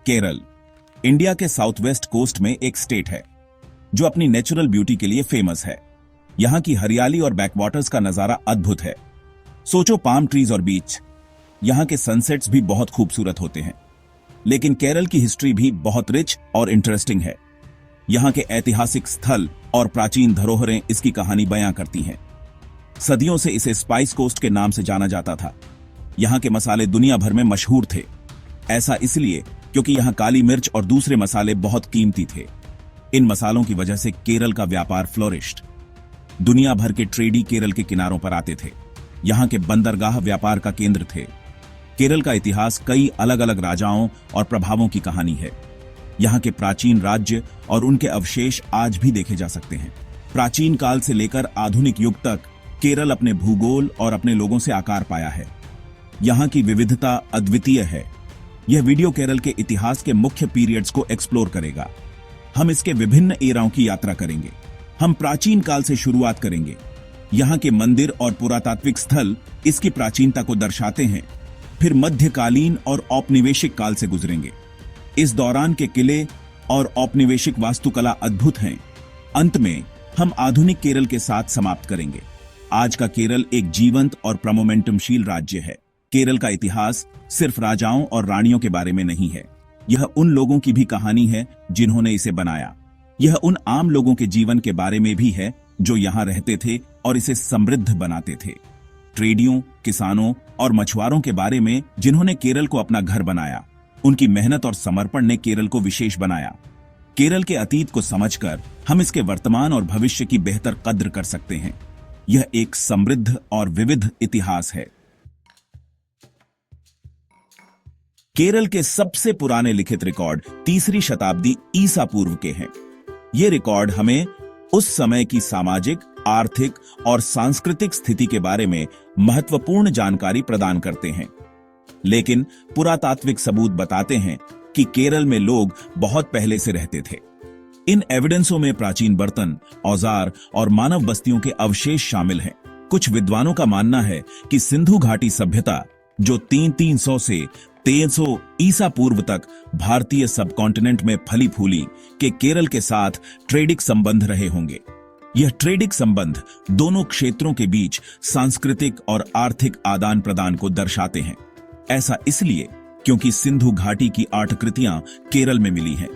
Kerala India के south west coast में एक स्टेट है जो अपनी नेचुरल ब्यूटी के लिए फेमस है। यहां की हरियाली और बैकवाटर्स का नजारा अद्भुत है। सोचो पाम ट्रीज और बीच। यहां के सनसेट्स भी बहुत खूबसूरत होते हैं। लेकिन केरल की हिस्ट्री भी बहुत रिच और इंटरेस्टिंग है। यहां के ऐतिहासिक स्थल और प्राचीन धरोहरें इसकी कहानी बयां करती हैं। सदियों से इसे स्पाइस कोस्ट के नाम से जाना जाता था। यहां के मसाले दुनिया भर में मशहूर थे। ऐसा इसलिए क्योंकि यहां काली मिर्च और दूसरे मसाले बहुत कीमती थे। इन मसालों की वजह से केरल का व्यापार फ्लोरिश्ड। दुनिया भर के ट्रेडी केरल के किनारों पर आते थे। यहां के बंदरगाह व्यापार का केंद्र थे। केरल का इतिहास कई अलग अलग राजाओं और प्रभावों की कहानी है। यहां के प्राचीन राज्य और उनके अवशेष आज भी देखे जा सकते हैं। प्राचीन काल से लेकर आधुनिक युग तक केरल अपने भूगोल और अपने लोगों से आकार पाया है। यहां की विविधता अद्वितीय है। यह वीडियो केरल के इतिहास के मुख्य पीरियड्स को एक्सप्लोर करेगा। हम इसके विभिन्न एराओं की यात्रा करेंगे। हम प्राचीन काल से शुरुआत करेंगे। यहां के मंदिर और पुरातात्विक स्थल इसकी प्राचीनता को दर्शाते हैं। फिर मध्यकालीन और औपनिवेशिक काल से गुजरेंगे। इस दौरान के किले और औपनिवेशिक वास्तुकला अद्भुत हैं। अंत में हम आधुनिक केरल के साथ समाप्त करेंगे। आज का केरल एक जीवंत और प्रमोमेंटमशील राज्य है। केरल का इतिहास सिर्फ राजाओं और रानियों के बारे में नहीं है। यह उन लोगों की भी कहानी है जिन्होंने इसे बनाया। यह उन आम लोगों के जीवन के बारे में भी है जो यहां रहते थे और इसे समृद्ध बनाते थे। ट्रेडियों, किसानों और मछुआरों के बारे में जिन्होंने केरल को अपना घर बनाया। उनकी मेहनत और समर्पण ने केरल को विशेष बनाया। केरल के अतीत को समझकर हम इसके वर्तमान और भविष्य की बेहतर कद्र कर सकते हैं। यह एक समृद्ध और विविध इतिहास है। केरल के सबसे पुराने लिखित रिकॉर्ड 3री शताब्दी ईसा पूर्व के हैं। ये रिकॉर्ड हमें उस समय की सामाजिक, आर्थिक और सांस्कृतिक स्थिति के बारे में महत्वपूर्ण जानकारी प्रदान करते हैं। लेकिन पुरातात्विक सबूत बताते हैं कि केरल में लोग बहुत पहले से रहते थे। इन एविडेंसों में प्राचीन बर्तन, औजार और मानव बस्तियों के अवशेष शामिल हैं। कुछ विद्वानों का मानना है कि सिंधु घाटी सभ्यता जो 300 से 1300 ईसा पूर्व तक भारतीय सबकॉन्टिनेंट में फली फूली के केरल के साथ ट्रेडिक संबंध रहे होंगे। यह ट्रेडिक संबंध दोनों क्षेत्रों के बीच सांस्कृतिक और आर्थिक आदान प्रदान को दर्शाते हैं। ऐसा इसलिए क्योंकि सिंधु घाटी की आर्टकृतियां केरल में मिली हैं।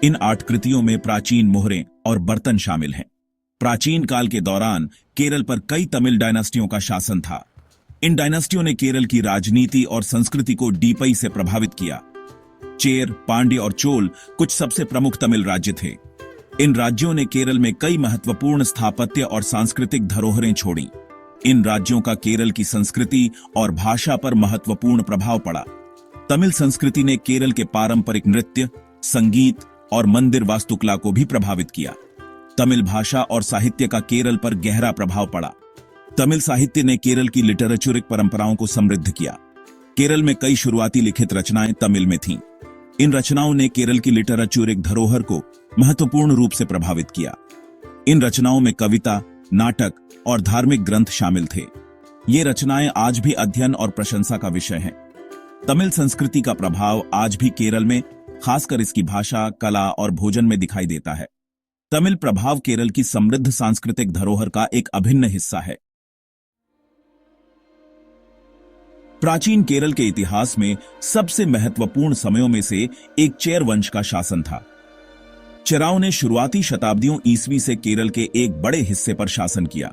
इन आर्टकृतियों में प्राचीन मोहरें और बर्तन शामिल हैं। प्राचीन काल के दौरान केरल पर कई तमिल डायनास्टियों का शासन था। इन डायनास्टियों ने केरल की राजनीति और संस्कृति को डीपई से प्रभावित किया। चेर, पांड्य और चोल कुछ सबसे प्रमुख तमिल राज्य थे। इन राज्यों ने केरल में कई महत्वपूर्ण स्थापत्य और सांस्कृतिक धरोहरें छोड़ी। इन राज्यों का केरल की संस्कृति और भाषा पर महत्वपूर्ण प्रभाव पड़ा। तमिल संस्कृति ने केरल के पारंपरिक नृत्य, संगीत और मंदिर वास्तुकला को भी प्रभावित किया। तमिल भाषा और साहित्य का केरल पर गहरा प्रभाव पड़ा। तमिल साहित्य ने केरल की लिटरेचरिक परंपराओं को समृद्ध किया। केरल में कई शुरुआती लिखित रचनाएं तमिल में थीं। इन रचनाओं ने केरल की लिटरेचरिक धरोहर को महत्वपूर्ण रूप से प्रभावित किया। इन रचनाओं में कविता, नाटक और धार्मिक ग्रंथ शामिल थे। ये रचनाएं आज भी अध्ययन और प्रशंसा का विषय हैं। तमिल संस्कृति का प्रभाव आज भी केरल में, खासकर इसकी भाषा, कला और भोजन में दिखाई देता है। तमिल प्रभाव केरल की समृद्ध सांस्कृतिक धरोहर का एक अभिन्न हिस्सा है। प्राचीन केरल के इतिहास में सबसे महत्वपूर्ण समयों में से एक चेर वंश का शासन था। चेराओं ने शुरुआती शताब्दियों ईस्वी से केरल के एक बड़े हिस्से पर शासन किया।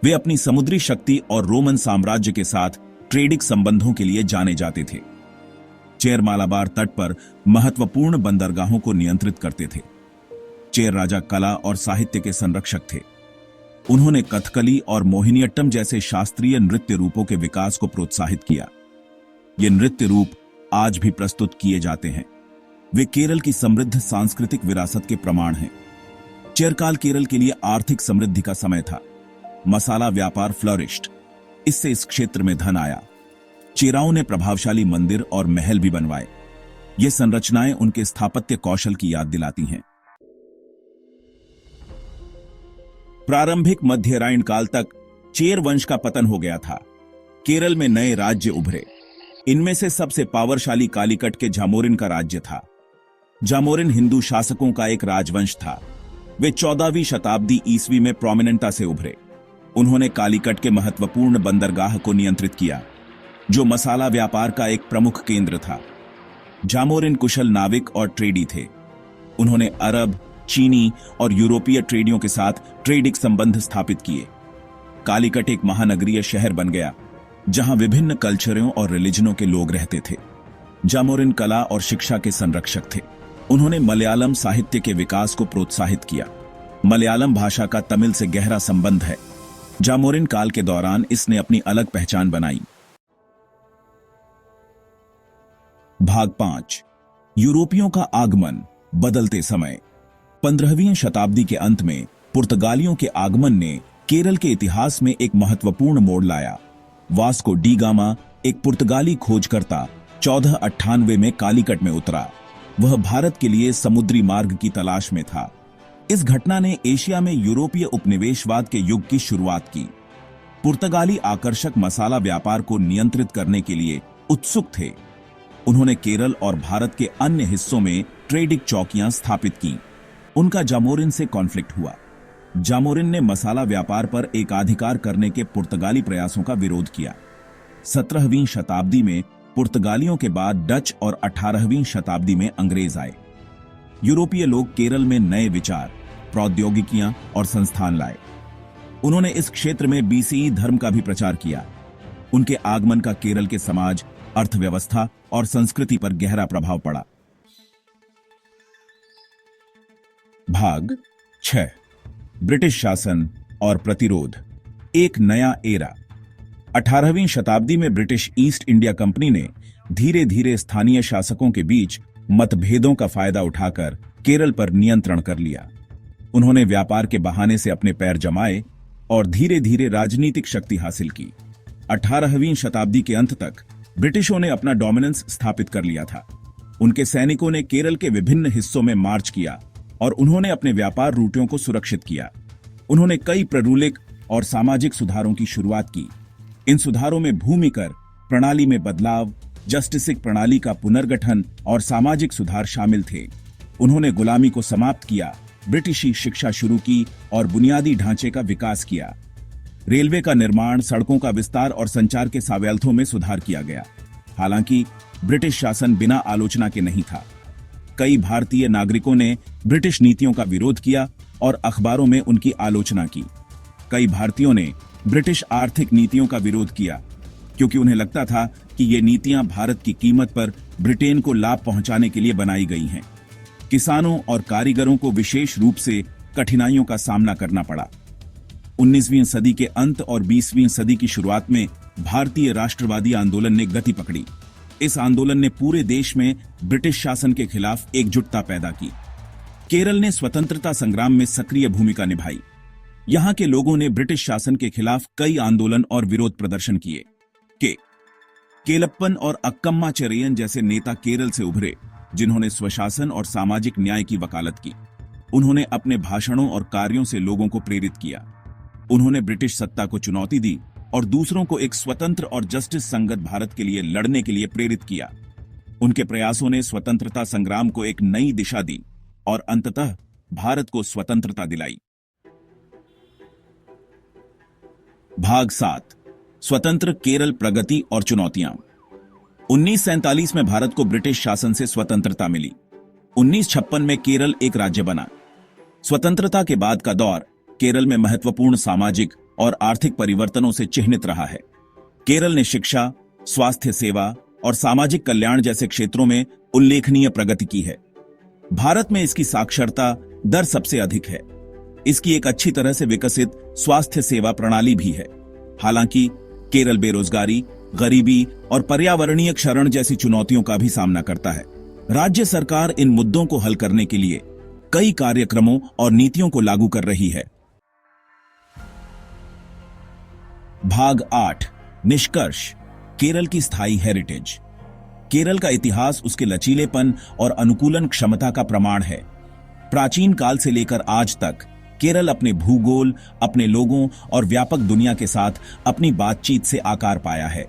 वे अपनी समुद्री शक्ति और रोमन साम्राज्य के साथ ट्रेडिक संबंधों के लिए जाने जाते थे। चेर मालाबार तट पर महत्वपूर्ण बंदरगाहों को नियंत्रित करते थे। चेर राजा कला और साहित्य के संरक्षक थे। उन्होंने कथकली और मोहिनीअट्टम जैसे शास्त्रीय नृत्य रूपों के विकास को प्रोत्साहित किया। ये नृत्य रूप आज भी प्रस्तुत किए जाते हैं। वे केरल की समृद्ध सांस्कृतिक विरासत के प्रमाण हैं। चेरकाल केरल के लिए आर्थिक समृद्धि का समय था। मसाला व्यापार फ्लरिश्ड। इससे इस क्षेत्र में धन आया। चेराओं ने प्रभावशाली मंदिर और महल भी बनवाए। ये संरचनाएं उनके स्थापत्य कौशल की याद दिलाती हैं। प्रारंभिक मध्यरायण काल तक चेर वंश का पतन हो गया था। केरल में नए राज्य उभरे। इनमें से सबसे पावरशाली कालीकट के झामोरिन का राज्य था। जामोरिन हिंदू शासकों का एक राजवंश था। वे 14वीं शताब्दी ईस्वी में प्रोमिनेंटा से उभरे। उन्होंने कालीकट के महत्वपूर्ण बंदरगाह को नियंत्रित किया, जो मसाला व्यापार का एक प्रमुख केंद्र था। जामोरिन कुशल नाविक और ट्रेडी थे। उन्होंने अरब, चीनी और यूरोपीय ट्रेडियों के साथ ट्रेडिक संबंध स्थापित किए। कालीकट एक महानगरीय शहर बन गया, जहां विभिन्न कल्चरों और रिलीजनों के लोग रहते थे। जामोरिन कला और शिक्षा के संरक्षक थे। उन्होंने मलयालम साहित्य के विकास को प्रोत्साहित किया। मलयालम भाषा का तमिल से गहरा संबंध है। जामोरिन काल के दौरान इसने अपनी अलग पहचान बनाई। भाग 5। यूरोपियों का आगमन, बदलते समय। 15वीं शताब्दी के अंत में पुर्तगालियों के आगमन ने केरल के इतिहास में एक महत्वपूर्ण मोड़ लाया। वास्को डी गामा, एक पुर्तगाली खोजकर्ता, 1498 में कालीकट में उतरा। वह भारत के लिए समुद्री मार्ग की तलाश में था। इस घटना ने एशिया में यूरोपीय उपनिवेशवाद के युग की शुरुआत की। पुर्तगाली आकर्षक मसाला व्यापार को नियंत्रित करने के लिए उत्सुक थे। उन्होंने केरल और भारत के अन्य हिस्सों में ट्रेडिक चौकियां स्थापित की। उनका जामोरिन से कॉन्फ्लिक्ट हुआ। जामोरिन ने मसाला व्यापार पर एकाधिकार करने के पुर्तगाली प्रयासों का विरोध किया। 17वीं शताब्दी में पुर्तगालियों के बाद डच और 18वीं शताब्दी में अंग्रेज आए। यूरोपीय लोग केरल में नए विचार, प्रौद्योगिकियां और संस्थान लाए। उन्होंने इस क्षेत्र में बीसीई धर्म का भी प्रचार किया। उनके आगमन का केरल के समाज, अर्थव्यवस्था और संस्कृति पर गहरा प्रभाव पड़ा। भाग 6। ब्रिटिश शासन और प्रतिरोध, एक नया एरा। 18वीं शताब्दी में ब्रिटिश ईस्ट इंडिया कंपनी ने धीरे धीरे स्थानीय शासकों के बीच मतभेदों का फायदा उठाकर केरल पर नियंत्रण कर लिया। उन्होंने व्यापार के बहाने से अपने पैर जमाए और धीरे धीरे राजनीतिक शक्ति हासिल की। 18वीं शताब्दी के अंत तक ब्रिटिशों ने अपना डोमिनेंस स्थापित कर लिया था। उनके सैनिकों ने केरल के विभिन्न हिस्सों में मार्च किया और उन्होंने अपने व्यापार रूटों को सुरक्षित किया। उन्होंने कई प्ररूलिक और सामाजिक सुधारों की शुरुआत की। इन सुधारों में भूमि कर प्रणाली में बदलाव, जस्टिसिक प्रणाली का पुनर्गठन और सामाजिक सुधार शामिल थे। उन्होंने गुलामी को समाप्त किया, ब्रिटिशी शिक्षा शुरू की और बुनियादी ढांचे का विकास किया। रेलवे का निर्माण, सड़कों का विस्तार और संचार के सावयवों में सुधार किया गया। हालांकि ब्रिटिश शासन बिना आलोचना के नहीं था। कई भारतीय नागरिकों ने ब्रिटिश नीतियों का विरोध किया और अखबारों में उनकी आलोचना की। कई भारतीयों ने ब्रिटिश आर्थिक नीतियों का विरोध किया, क्योंकि उन्हें लगता था कि ये नीतियां भारत की कीमत पर ब्रिटेन को लाभ पहुंचाने के लिए बनाई गई हैं। किसानों और कारीगरों को विशेष रूप से कठिनाइयों का सामना करना पड़ा। 19वीं सदी के अंत और 20वीं सदी की शुरुआत में भारतीय राष्ट्रवादी आंदोलन ने गति पकड़ी। इस आंदोलन ने पूरे देश में ब्रिटिश शासन के खिलाफ एकजुटता पैदा की। केरल ने स्वतंत्रता संग्राम में सक्रिय भूमिका निभाई। यहां के लोगों ने ब्रिटिश शासन के खिलाफ कई आंदोलन और विरोध प्रदर्शन किए। केलप्पन और अक्कम्मा चेरियन जैसे नेता केरल से उभरे, जिन्होंने स्वशासन और सामाजिक न्याय की वकालत की। उन्होंने अपने भाषणों और कार्यों से लोगों को प्रेरित किया। उन्होंने ब्रिटिश सत्ता को चुनौती दी और दूसरों को एक स्वतंत्र और जस्टिस संगत भारत के लिए लड़ने के लिए प्रेरित किया। उनके प्रयासों ने स्वतंत्रता संग्राम को एक नई दिशा दी और अंततः भारत को स्वतंत्रता दिलाई। भाग 7। स्वतंत्र केरल, प्रगति और चुनौतियां। 1947 में भारत को ब्रिटिश शासन से स्वतंत्रता मिली। 1956 में केरल एक राज्य बना। स्वतंत्रता के बाद का दौर केरल में महत्वपूर्ण सामाजिक और आर्थिक परिवर्तनों से चिह्नित रहा है। केरल ने शिक्षा, स्वास्थ्य सेवा और सामाजिक कल्याण जैसे क्षेत्रों में उल्लेखनीय प्रगति की है। भारत में इसकी साक्षरता दर सबसे अधिक है। इसकी एक अच्छी तरह से विकसित स्वास्थ्य सेवा प्रणाली भी है। हालांकि केरल बेरोजगारी, गरीबी और पर्यावरणीय क्षरण जैसी चुनौतियों का भी सामना करता है। राज्य सरकार इन मुद्दों को हल करने के लिए कई कार्यक्रमों और नीतियों को लागू कर रही है। भाग 8। निष्कर्ष, केरल की स्थायी हेरिटेज। केरल का इतिहास उसके लचीलेपन और अनुकूलन क्षमता का प्रमाण है। प्राचीन काल से लेकर आज तक केरल अपने भूगोल, अपने लोगों और व्यापक दुनिया के साथ अपनी बातचीत से आकार पाया है।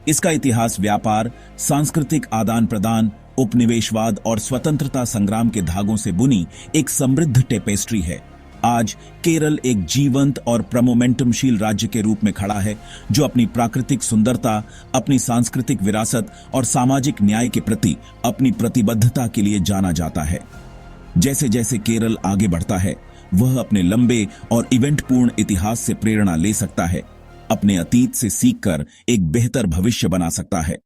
इसका इतिहास व्यापार, सांस्कृतिक आदान प्रदान, उपनिवेशवाद और स्वतंत्रता संग्राम के धागों से बुनी एक समृद्ध टेपेस्ट्री है। आज केरल एक जीवंत और प्रमोमेंटमशील राज्य के रूप में खड़ा है, जो अपनी प्राकृतिक सुंदरता, अपनी सांस्कृतिक विरासत और सामाजिक न्याय के प्रति अपनी प्रतिबद्धता के लिए जाना जाता है। जैसे जैसे केरल आगे बढ़ता है, वह अपने लंबे और इवेंटपूर्ण इतिहास से प्रेरणा ले सकता है, अपने अतीत से सीखकर एक बेहतर भविष्य बना सकता है।